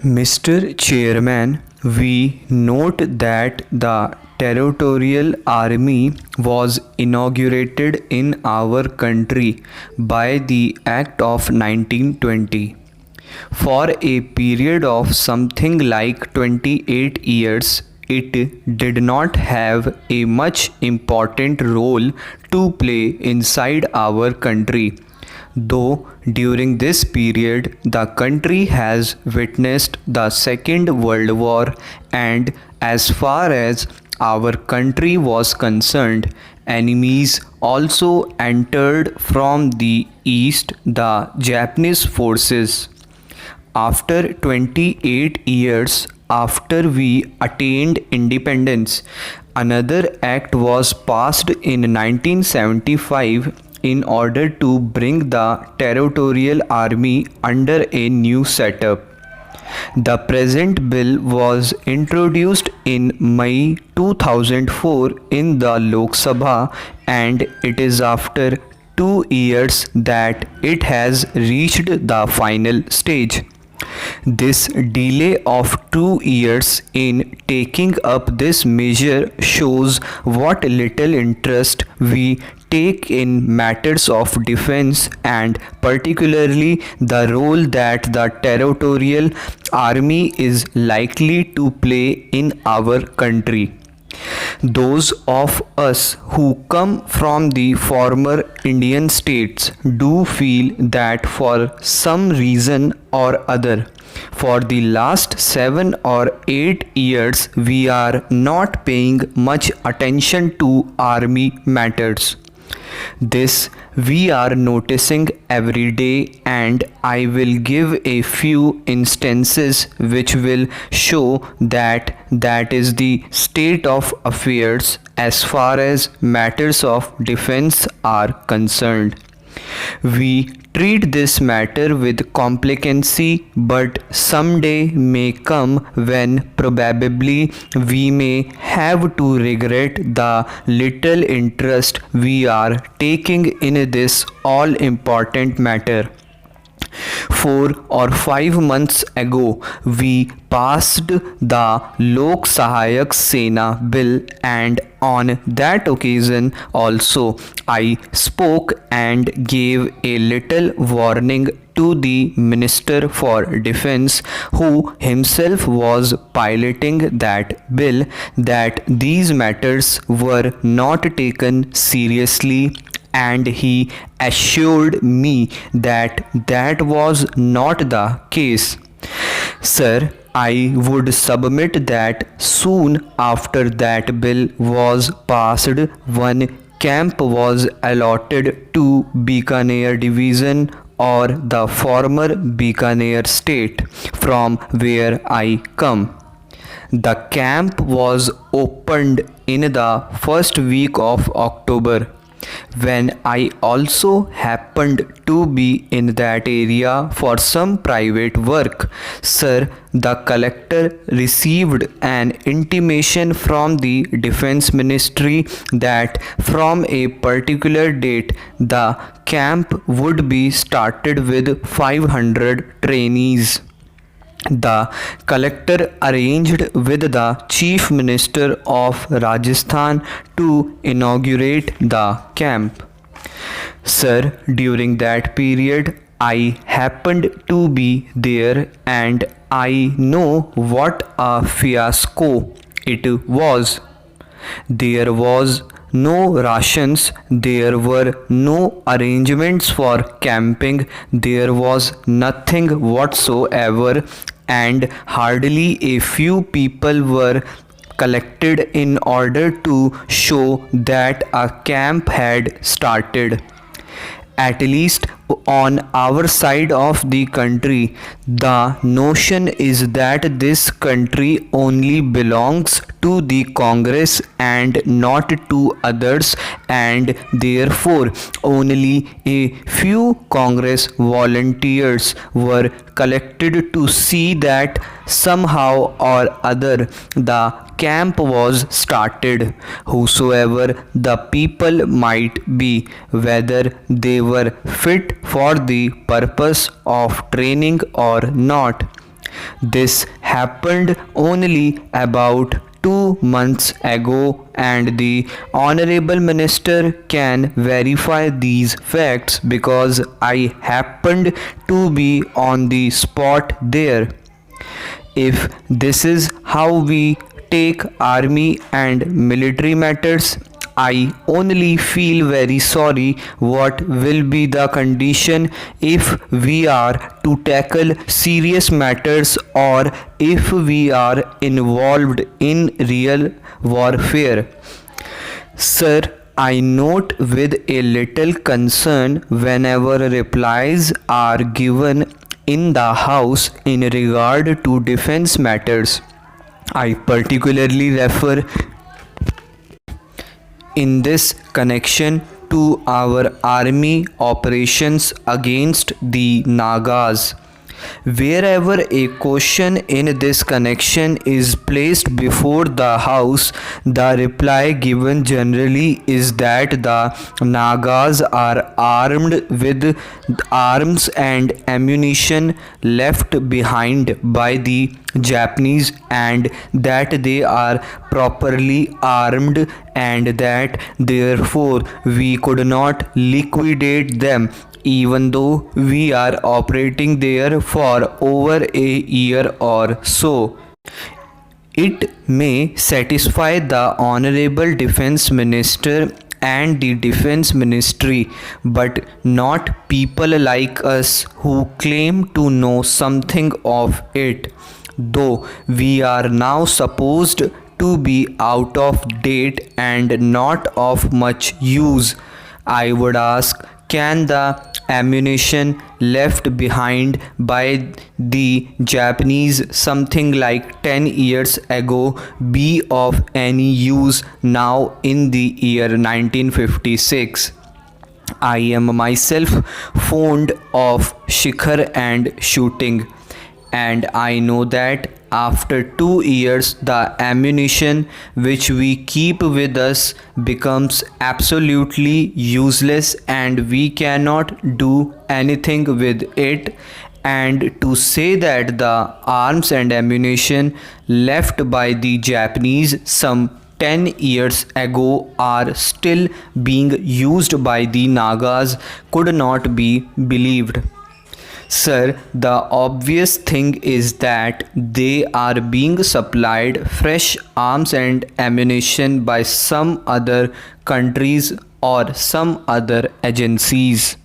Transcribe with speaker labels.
Speaker 1: Mr. Chairman, we note that the Territorial Army was inaugurated in our country by the Act of 1920. For a period of something like 28 years, it did not have a much important role to play inside our country. Though during this period the country has witnessed the Second World War, and as far as our country was concerned, enemies also entered from the east, the Japanese forces. After 28 years after we attained independence, another act was passed in 1975 in order to bring the Territorial Army under a new setup. The present bill was introduced in May 2004 in the Lok Sabha, and it is after 2 years that it has reached the final stage. This delay of 2 years in taking up this measure shows what little interest we take in matters of defense, and particularly the role that the territorial army is likely to play in our country. Those of us who come from the former Indian states do feel that for some reason or other, for the last 7 or 8 years, we are not paying much attention to army matters. This we are noticing every day, and I will give a few instances which will show that that is the state of affairs as far as matters of defense are concerned. We treat this matter with complacency, but someday may come when probably we may have to regret the little interest we are taking in this all important matter. 4 or 5 months ago, we passed the Lok Sahayak Sena bill, and on that occasion also I spoke and gave a little warning to the Minister for Defense, who himself was piloting that bill, that these matters were not taken seriously, and he assured me that that was not the case. Sir, I would submit that soon after that bill was passed, one camp was allotted to Bikaner division, or the former Bikaner state from where I come. The camp was opened in the first week of October, when I also happened to be in that area for some private work. Sir, the collector received an intimation from the defense ministry that from a particular date the camp would be started with 500 trainees. The collector arranged with the Chief Minister of Rajasthan to inaugurate the camp. Sir, during that period, I happened to be there, and I know what a fiasco it was. There was no rations, there were no arrangements for camping, there was nothing whatsoever, and hardly a few people were collected in order to show that a camp had started. At least on our side of the country, the notion is that this country only belongs to the Congress and not to others, and therefore only a few Congress volunteers were collected to see that somehow or other the camp was started, whosoever the people might be, whether they were fit for the purpose of training or not. This happened only about 2 months ago, and the Honorable Minister can verify these facts because I happened to be on the spot there. If this is how we take army and military matters, I only feel very sorry what will be the condition if we are to tackle serious matters or if we are involved in real warfare. Sir, I note with a little concern whenever replies are given in the House in regard to defense matters. I particularly refer in this connection to our army operations against the Nagas. Wherever a question in this connection is placed before the House, the reply given generally is that the Nagas are armed with arms and ammunition left behind by the Japanese, and that they are properly armed, and that therefore we could not liquidate them even though we are operating there for over a year or so. It may satisfy the Honorable Defense Minister and the Defense Ministry, but not people like us who claim to know something of it, though we are now supposed to be out of date and not of much use. I would ask, can the ammunition left behind by the Japanese something like 10 years ago be of any use now in the year 1956? I am myself fond of Shikhar and shooting, and I know that after 2 years the ammunition which we keep with us becomes absolutely useless and we cannot do anything with it. And to say that the arms and ammunition left by the Japanese some 10 years ago are still being used by the Nagas could not be believed. Sir, the obvious thing is that they are being supplied fresh arms and ammunition by some other countries or some other agencies.